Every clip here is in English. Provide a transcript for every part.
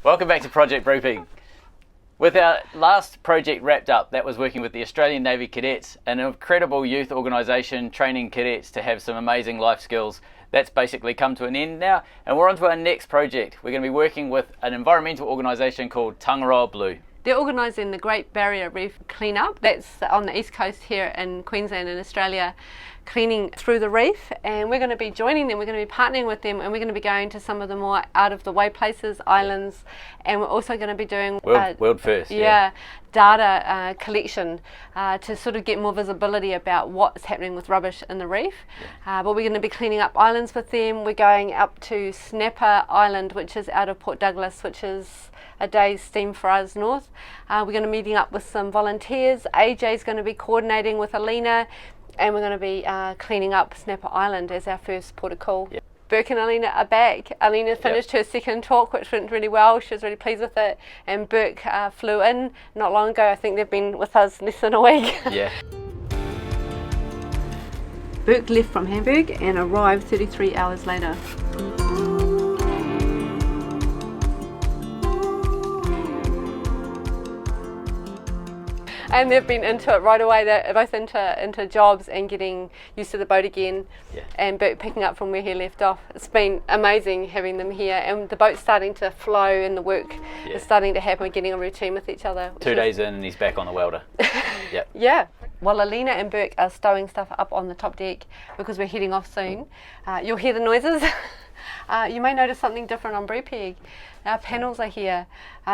Welcome back to Project Brupeg. With our last project wrapped up, that was working with the Australian Navy Cadets, an incredible youth organisation training cadets to have some amazing life skills. That's basically come to an end now, and we're on to our next project. We're going to be working with an environmental organisation called Tangaroa Blue. They're organising the Great Barrier Reef cleanup. That's on the east coast here in Queensland and Australia, cleaning through the reef, and we're going to be joining them, we're going to be partnering with them, and we're going to be going to some of the more out of the way places, islands, and we're also going to be doing world first data collection to sort of get more visibility about what's happening with rubbish in the reef. But we're going to be cleaning up islands with them. We're going up to Snapper Island, which is out of Port Douglas, which is a day's steam for us north. We're going to be meeting up with some volunteers. AJ's going to be coordinating with Alena, and we're going to be cleaning up Snapper Island as our first port of call. Yep. Birk and Alena are back. Alena finished her second talk, which went really well. She was really pleased with it. And Birk flew in not long ago. I think they've been with us less than a week. Yeah. Birk left from Hamburg and arrived 33 hours later. And they've been into it right away. They're both into jobs and getting used to the boat again. Yeah. And Birk picking up from where he left off. It's been amazing having them here, and the boat's starting to flow and the work is starting to happen. We're getting a routine with each other. 2 days in and he's back on the welder. Yep. Yeah. While Alena and Birk are stowing stuff up on the top deck because we're heading off soon, you'll hear the noises. You may notice something different on Brupeg. Our panels are here.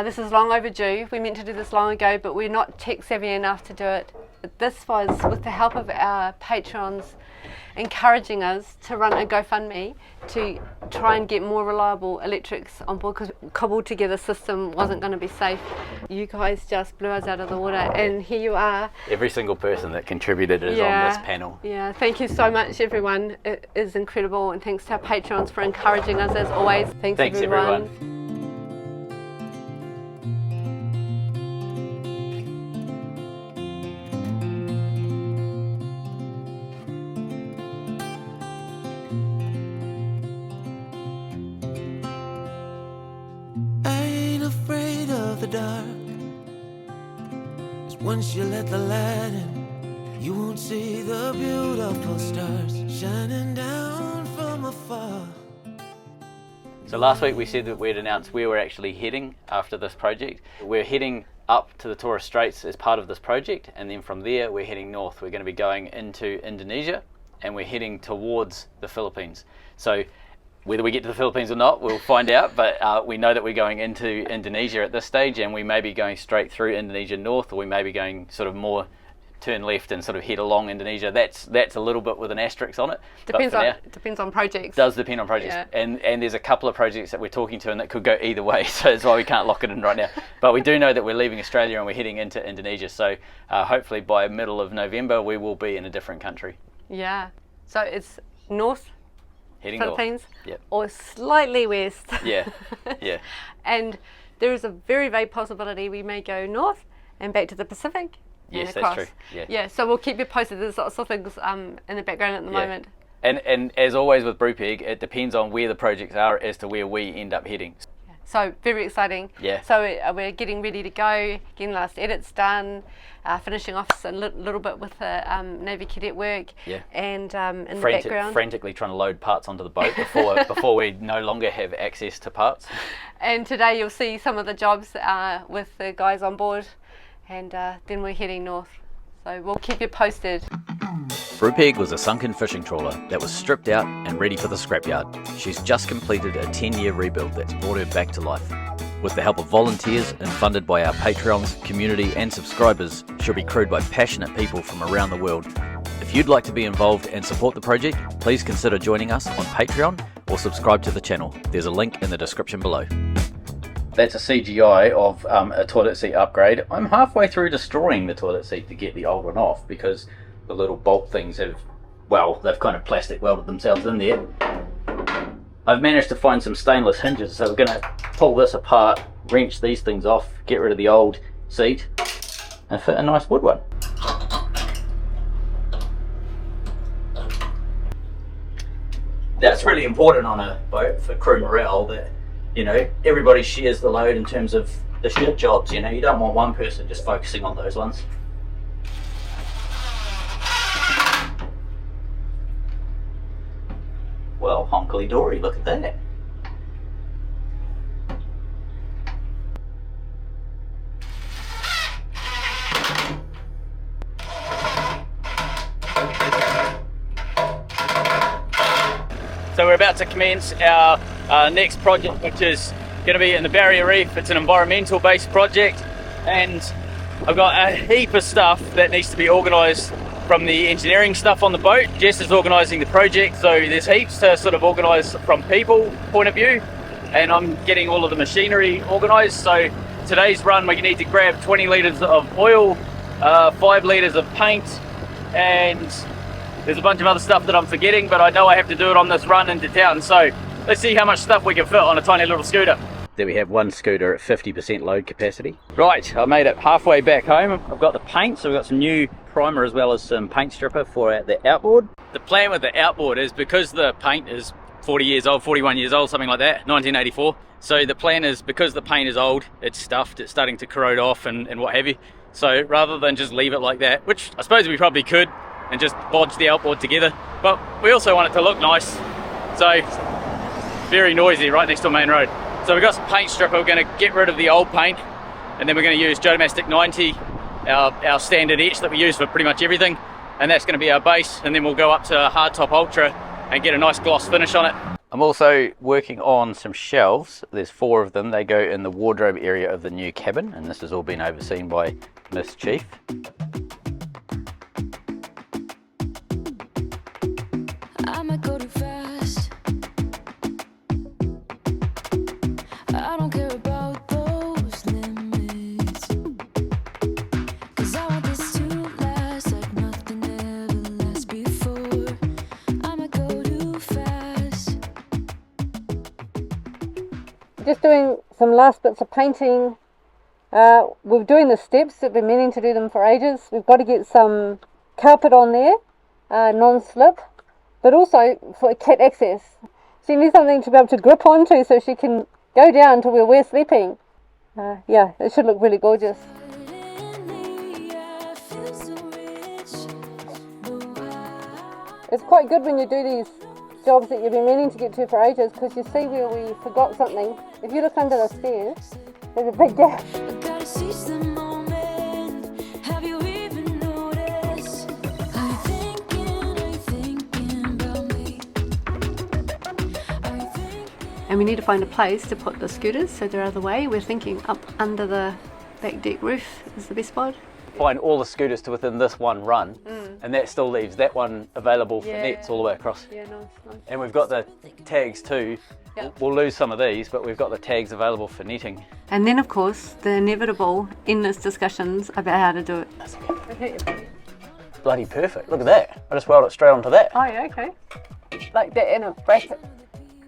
This is long overdue. We meant to do this long ago, but we're not tech savvy enough to do it. But this was with the help of our patrons encouraging us to run a GoFundMe to try and get more reliable electrics on board, because cobbled together system wasn't going to be safe. You guys just blew us out of the water, and here you are. Every single person that contributed is on this panel. Yeah, thank you so much, everyone. It is incredible, and thanks to our patrons for encouraging us as always. Thanks everyone. The dark, 'cause once you let the light in, you won't see the beautiful stars shining down from afar. So last week we said that we'd announced where we're actually heading after this project. We're heading up to the Torres Straits as part of this project, and then from there we're heading north. We're going to be going into Indonesia, and we're heading towards the Philippines. So whether we get to the Philippines or not, we'll find out, but we know that we're going into Indonesia at this stage, and we may be going straight through Indonesia north, or we may be going sort of more turn left and sort of head along Indonesia. That's a little bit with an asterisk on it. Depends on projects. Does depend on projects. Yeah. And there's a couple of projects that we're talking to and that could go either way, so that's why we can't lock it in right now. But we do know that we're leaving Australia and we're heading into Indonesia, so hopefully by middle of November we will be in a different country. Yeah. So it's north, heading Philippines, north. Yep. Or slightly west. Yeah, yeah. And there is a very vague possibility we may go north and back to the Pacific. Yes, across. that's true. Yeah. Yeah, so we'll keep you posted. There's lots of things in the background at the moment. And as always with Brupeg, it depends on where the projects are as to where we end up heading. So very exciting. Yeah. So we're getting ready to go, getting last edits done, finishing off a little bit with the Navy Cadet work. Yeah. And in the background, frantically trying to load parts onto the boat before we no longer have access to parts. And today you'll see some of the jobs with the guys on board, and then we're heading north. So we'll keep you posted. Brupeg was a sunken fishing trawler that was stripped out and ready for the scrapyard. She's just completed a 10-year rebuild that's brought her back to life. With the help of volunteers and funded by our Patreons, community and subscribers, she'll be crewed by passionate people from around the world. If you'd like to be involved and support the project, please consider joining us on Patreon or subscribe to the channel. There's a link in the description below. That's a CGI of a toilet seat upgrade. I'm halfway through destroying the toilet seat to get the old one off because the little bolt things have, well, they've kind of plastic welded themselves in there. I've managed to find some stainless hinges, so we're going to pull this apart, wrench these things off, get rid of the old seat, and fit a nice wood one. That's really important on a boat for crew morale, that you know, everybody shares the load in terms of the shit jobs. You know, you don't want one person just focusing on those ones. Well, honkly dory, look at that. So we're about to commence our next project, which is going to be in the Barrier Reef. It's an environmental based project, and I've got a heap of stuff that needs to be organised from the engineering stuff on the boat. Jess is organising the project, so there's heaps to sort of organise from people point of view, and I'm getting all of the machinery organised. So today's run we need to grab 20 litres of oil, 5 litres of paint, and there's a bunch of other stuff that I'm forgetting, but I know I have to do it on this run into town. So let's see how much stuff we can fit on a tiny little scooter. There we have one scooter at 50% load capacity. Right, I made it halfway back home. I've got the paint, so we've got some new primer as well as some paint stripper for the outboard. The plan with the outboard is because the paint is 40 years old, 41 years old, something like that, 1984. So the plan is, because the paint is old, it's stuffed, it's starting to corrode off and what have you. So rather than just leave it like that, which I suppose we probably could, and just bodge the outboard together, but we also want it to look nice. So very noisy right next to a main road. So we've got some paint stripper. We're going to get rid of the old paint, and then we're going to use Jodomastic 90, our standard etch that we use for pretty much everything, and that's going to be our base, and then we'll go up to Hardtop Ultra and get a nice gloss finish on it. I'm also working on some shelves. There's 4 of them. They go in the wardrobe area of the new cabin, and this has all been overseen by Miss Chief. I might go too fast. I don't care about those limits, 'cause I want this to last like nothing ever lasts before. I might go too fast. Just doing some last bits of painting. We're doing the steps. We've been meaning to do them for ages. We've got to get some carpet on there, non-slip, but also for cat access. She needs something to be able to grip onto so she can go down to where we're sleeping. Yeah, it should look really gorgeous. It's quite good when you do these jobs that you've been meaning to get to for ages, because you see where we forgot something. If you look under the stairs, there's a big gap. I gotta seize the moment. Have you even noticed? Are you thinking about me? Are you thinking? And we need to find a place to put the scooters so they're out of the way. We're thinking up under the back deck roof is the best spot. Find all the scooters to within this one run, and that still leaves that one available for nets all the way across. Yeah, nice. And we've got the tags too. Yep. We'll lose some of these, but we've got the tags available for netting. And then, of course, the inevitable endless discussions about how to do it. Okay. Bloody perfect. Look at that. I just welded it straight onto that. Oh, yeah, okay. Like that in a bracket,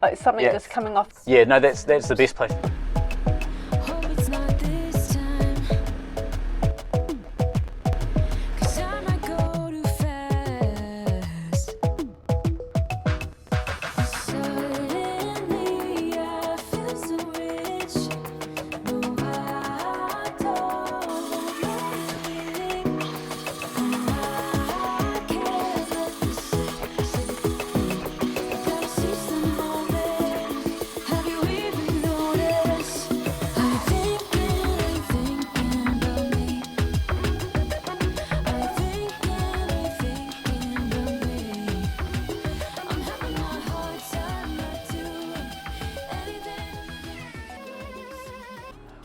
like something Yeah. just coming off. Yeah, no, that's the best place. Hope it's not this time. 'Cause I might go too fast. Suddenly I feel so rich. No, I don't believe. I can't let this sit. Gotta seize the moment. Have you even noticed? Are you thinking about me? Are you thinking about me? I'm having a hard time not doing anything.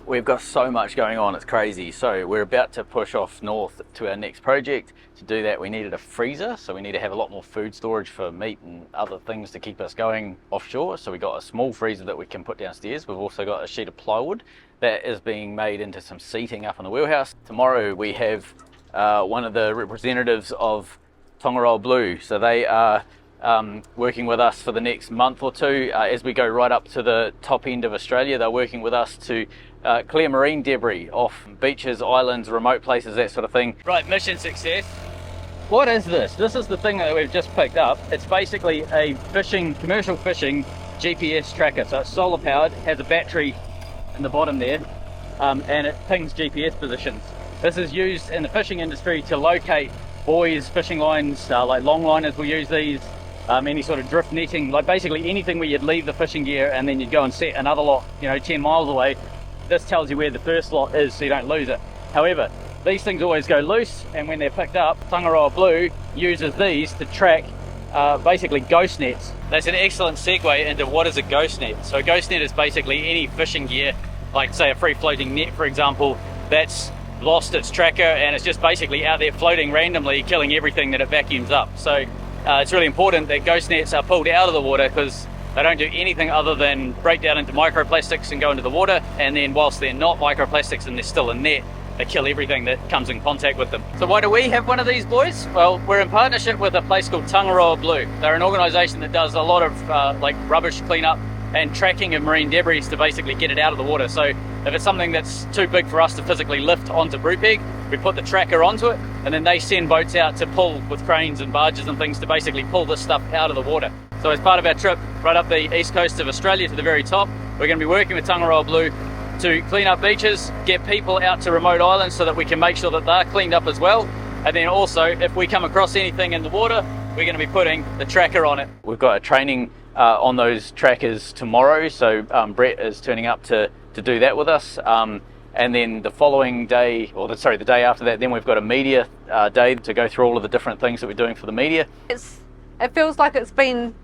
We've got so much going on, it's crazy. So we're about to push off north to our next project. To do that, we needed a freezer, so we need to have a lot more food storage for meat and other things to keep us going offshore. So we got a small freezer that we can put downstairs. We've also got a sheet of plywood that is being made into some seating up in the wheelhouse. Tomorrow we have one of the representatives of Tangaroa Blue. So they are working with us for the next month or two as we go right up to the top end of Australia. They're working with us to clear marine debris off beaches, islands, remote places, that sort of thing. Right, mission success. What is this? This is the thing that we've just picked up. It's basically a commercial fishing GPS tracker, so it's solar powered, has a battery in the bottom there, and it pings GPS positions. This is used in the fishing industry to locate buoys, fishing lines, like long liners will use these, any sort of drift netting, like basically anything where you'd leave the fishing gear and then you'd go and set another lot, 10 miles away. This tells you where the first lot is so you don't lose it. However, these things always go loose, and when they're picked up, Tangaroa Blue uses these to track basically ghost nets. That's an excellent segue into what is a ghost net. So a ghost net is basically any fishing gear, like say a free floating net for example, that's lost its tracker and it's just basically out there floating randomly, killing everything that it vacuums up. So it's really important that ghost nets are pulled out of the water, because they don't do anything other than break down into microplastics and go into the water, and then whilst they're not microplastics and they're still a net, they kill everything that comes in contact with them. So why do we have one of these boys? Well, we're in partnership with a place called Tangaroa Blue. They're an organisation that does a lot of like rubbish cleanup and tracking of marine debris to basically get it out of the water. So if it's something that's too big for us to physically lift onto Brupeg, we put the tracker onto it, and then they send boats out to pull with cranes and barges and things to basically pull this stuff out of the water. So as part of our trip right up the east coast of Australia to the very top, we're going to be working with Tangaroa Blue to clean up beaches, get people out to remote islands so that we can make sure that they're cleaned up as well. And then also, if we come across anything in the water, we're going to be putting the tracker on it. We've got a training on those trackers tomorrow, so Brett is turning up to do that with us. And then the following day, the day after that, then we've got a media day to go through all of the different things that we're doing for the media. It feels like it's been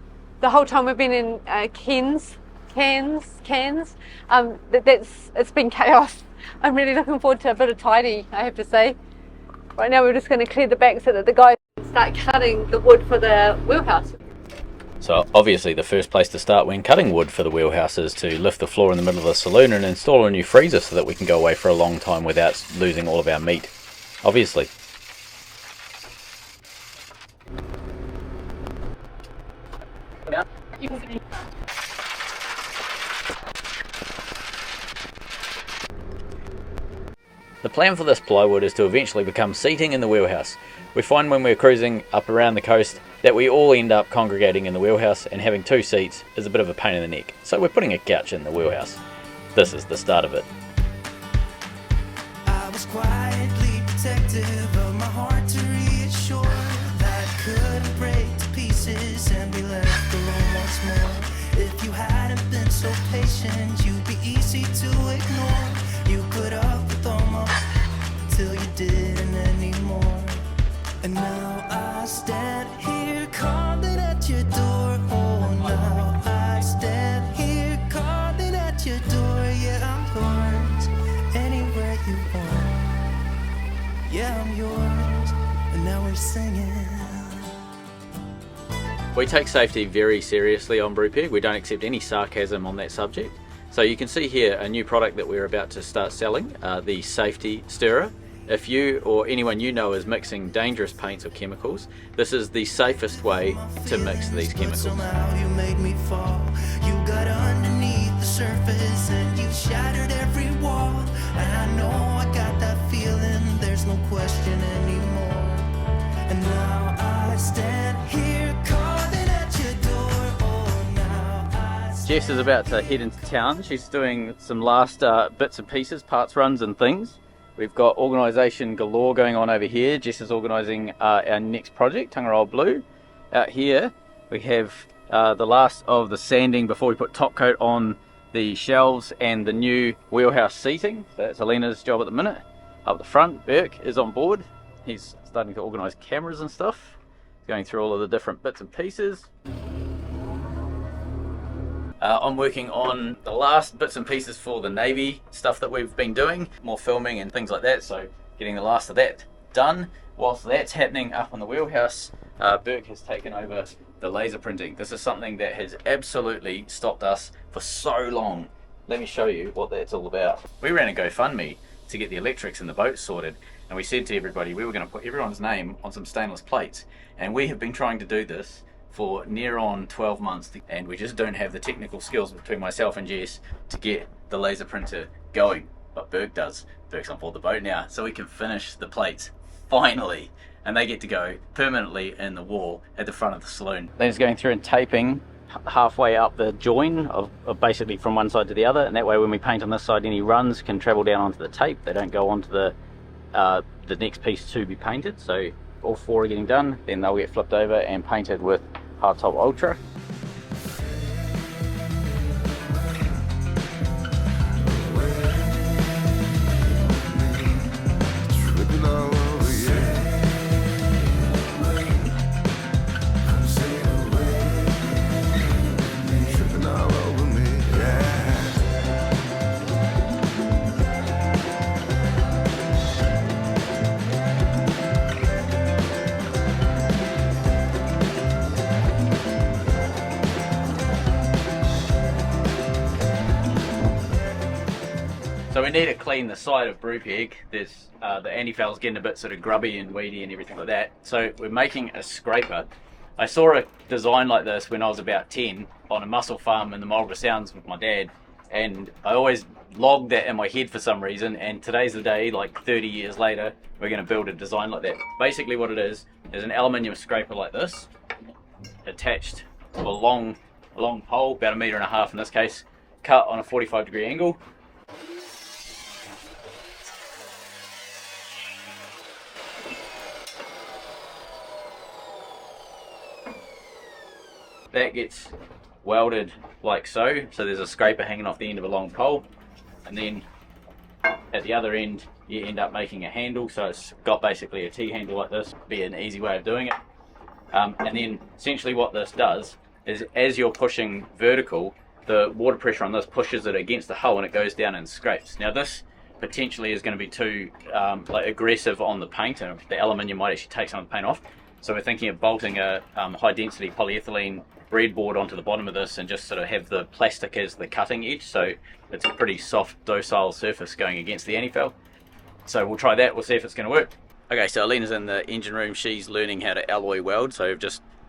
the whole time we've been in Cairns. It's been chaos. I'm really looking forward to a bit of tidy, I have to say. Right now we're just going to clear the back so that the guys start cutting the wood for the wheelhouse. So obviously the first place to start when cutting wood for the wheelhouse is to lift the floor in the middle of the saloon and install a new freezer so that we can go away for a long time without losing all of our meat, obviously. The plan for this plywood is to eventually become seating in the wheelhouse. We find when we're cruising up around the coast that we all end up congregating in the wheelhouse, and having two seats is a bit of a pain in the neck. So we're putting a couch in the wheelhouse. This is the start of it. I was quietly protective of my heart to reassure that I couldn't break to pieces and be left alone once more. If you hadn't been so patient, you'd be easy to ignore. You put up with all my till you didn't anymore. And now I stand here calling at your door. Oh, now I stand here calling at your door. Yeah, I'm yours anywhere you want. Yeah, I'm yours. And now we're singing. We take safety very seriously on Brupeg. We don't accept any sarcasm on that subject. So you can see here a new product that we're about to start selling, the safety stirrer. If you or anyone you know is mixing dangerous paints or chemicals, this is the safest way to mix these chemicals. Somehow you made me fall. You got underneath the surface and you shattered every wall. And I know I got that feeling, there's no question anymore. And now I stand here calling at your door. Oh, now I stand. Jess is about to head into town. She's doing some last bits and pieces, parts runs and things. We've got organisation galore going on over here. Jess is organising our next project, Tangaroa Blue. Out here we have the last of the sanding before we put top coat on the shelves and the new wheelhouse seating. So that's Alena's job at the minute. Up the front, Birk is on board. He's starting to organise cameras and stuff. He's going through all of the different bits and pieces. I'm working on the last bits and pieces for the Navy stuff that we've been doing, more filming and things like that, so getting the last of that done. Whilst that's happening up on the wheelhouse, Birk has taken over the laser printing. This is something that has absolutely stopped us for so long. Let me show you what that's all about. We ran a GoFundMe to get the electrics in the boat sorted, and we said to everybody we were going to put everyone's name on some stainless plates, and we have been trying to do this for near on 12 months, and we just don't have the technical skills between myself and Jess to get the laser printer going, but Birk does. Birk's on board the boat now, so we can finish the plates finally, and they get to go permanently in the wall at the front of the saloon. Then it's going through and taping halfway up the join of basically from one side to the other, and that way when we paint on this side, any runs can travel down onto the tape. They don't go onto the next piece to be painted. So all 4 are getting done, then they'll get flipped over and painted with Hardtop Ultra. So we need to clean the side of Brupeg. There's the antifouls getting a bit sort of grubby and weedy and everything like that. So we're making a scraper. I saw a design like this when I was about 10 on a mussel farm in the Marlborough Sounds with my dad, and I always logged that in my head for some reason, and today's the day, like 30 years later, we're going to build a design like that. Basically what it is an aluminium scraper like this, attached to a long pole, about 1.5 meters in this case, cut on a 45-degree angle. That gets welded like so there's a scraper hanging off the end of a long pole, and then at the other end you end up making a handle, so it's got basically a T-handle like this. Be an easy way of doing it. And then essentially what this does is, as you're pushing vertical, the water pressure on this pushes it against the hull and it goes down and scrapes. Now this potentially is going to be too like aggressive on the paint, and the aluminium might actually take some of the paint off. So we're thinking of bolting a high density polyethylene breadboard onto the bottom of this and just sort of have the plastic as the cutting edge, so it's a pretty soft, docile surface going against the antifoul. So we'll try that, we'll see if it's going to work. Okay, so Alena's in the engine room. She's learning how to alloy weld, so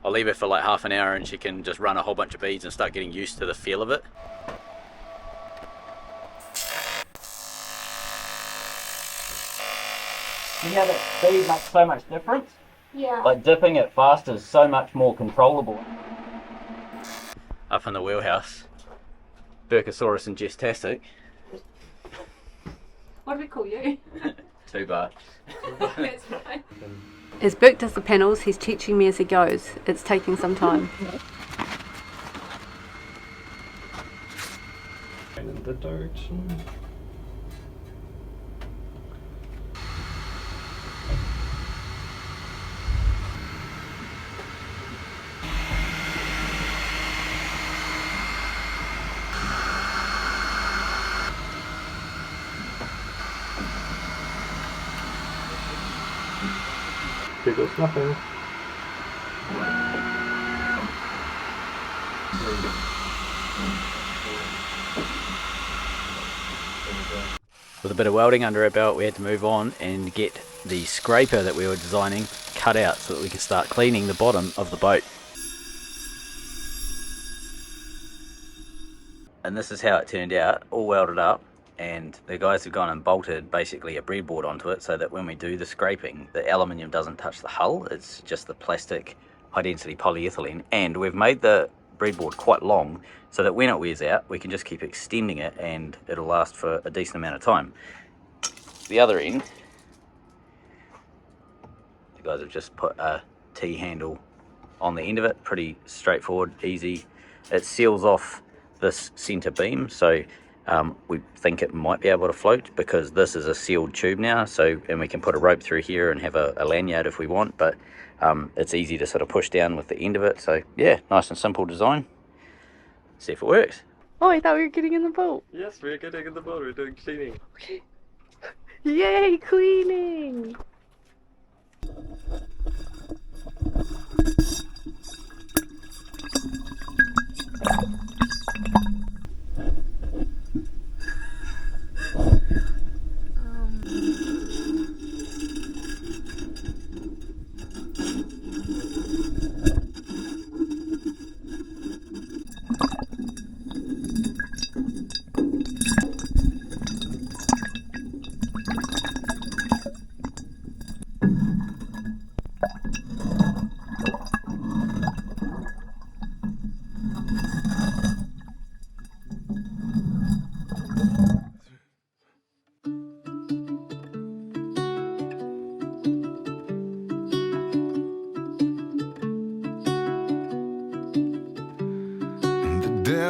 I'll leave her for like half an hour and she can just run a whole bunch of beads and start getting used to the feel of it. See how that speed makes so much difference? Yeah. Like dipping it fast is so much more controllable. Up in the wheelhouse, Burkosaurus and Gestastic. What do we call you? 2 bar. That's right. As Birk does the panels, he's teaching me as he goes. It's taking some time. In the direction. Here goes nothing. With a bit of welding under our belt, we had to move on and get the scraper that we were designing cut out so that we could start cleaning the bottom of the boat. And this is how it turned out, all welded up, and the guys have gone and bolted basically a breadboard onto it so that when we do the scraping, the aluminium doesn't touch the hull, it's just the plastic high density polyethylene. And we've made the breadboard quite long so that when it wears out, we can just keep extending it and it'll last for a decent amount of time. The other end, the guys have just put a T-handle on the end of it, pretty straightforward, easy. It seals off this center beam, so we think it might be able to float because this is a sealed tube now, so, and we can put a rope through here and have a lanyard if we want, but it's easy to sort of push down with the end of it. So yeah, nice and simple design. See if it works. Oh, I thought we were getting in the boat. Yes, we're getting in the boat, we're doing cleaning. Yay, cleaning!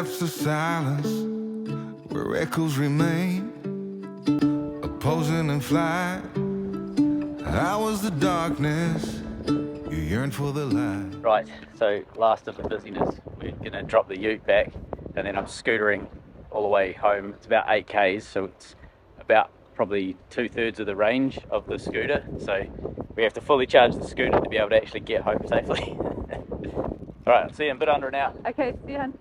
depths of silence, where echoes remain, opposing and fly. I was the darkness, you yearned for the light. Right, so last of the busyness, we're gonna drop the ute back, and then I'm scootering all the way home. It's about 8 k's, so it's about probably 2/3 of the range of the scooter. So we have to fully charge the scooter to be able to actually get home safely. All right, I'll see you in a bit under an hour. Okay, see you, hun.